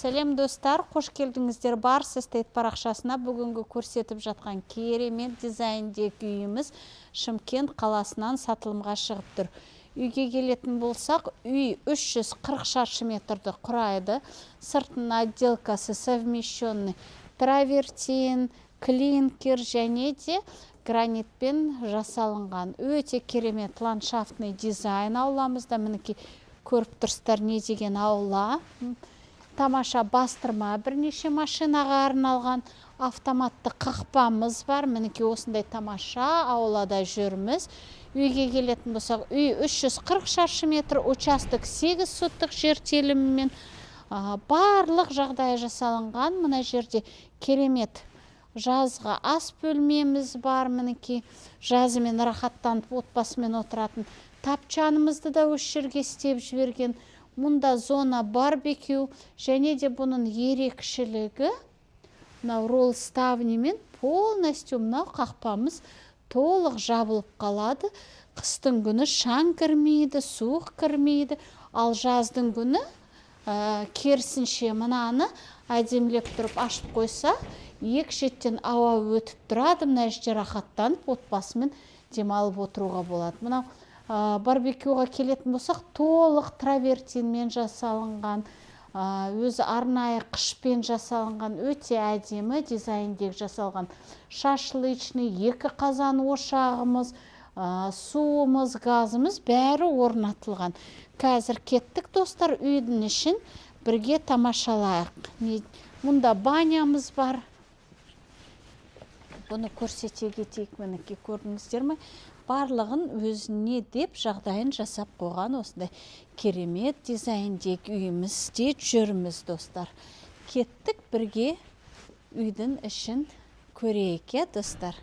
Сәлем достар, қош келдіңіздер Барс Эстейт парақшасына. Бүгінгі көрсетіп жатқан керемет дизайндегі үйіміз Шымкент қаласынан сатылымға шығып тұр. Үйге келетін болсақ, үй 340 шаршы метрді құрайды. Сыртына отделкасы совмещенный травертин, клинкер және де гранитпен жасалынған. Өте керемет ландшафтный дизайн ауламызда. Мінекей көріп тұрсыздар не деген аула. Тамаша бастырма, бірнеше машинаға арналған автоматты қақпамыз бар. Мінекей осындай тамаша аулада жүрміз. Үйге келетін болсақ, үй 340 шаршы метр, участок 8 соттық жер телімімен барлық жағдай жасалынған. Мына жерде керемет жазға ас бөлмеміз бар. Мінекей жазымен рахаттанып отбасымен отыратын тапчанымызды да осы жерге істеп жіберген. Мұнда зона барбекю және де бұның ерекшелігі мынау ролл ставнимен полностью мынау қақпамыз толық жабылып қалады. Қыстың күні шаң кірмейді, суық кірмейді, ал жаздың күні керісінше мынаны әдемілеп тұрып ашып қойса, екі шеттен ауа өтіп тұрады. Мына жерде рахаттанып отбасымен демалып отыруға болады. Мынау барбекюға келетін болсақ, толық травертинмен жасалынған, өзі арнайы қышпен жасалынған, өте әдемі дизайндегі жасалған. Шашлычный, 2 қазан ошағымыз, суымыз, газымыз бәрі орнатылған. Қазір кеттік достар, үйдің ішін бірге тамашалайық. Мұнда банямыз бар. Бұны көрсете кетейік, мінекей көрдіңіздер ме? Барлығын өзіне деп жағдайын жасап қойған осындай керемет дизайндегі үйімізде жүрміз достар. Кеттік бірге үйдің ішін көрейік, достар.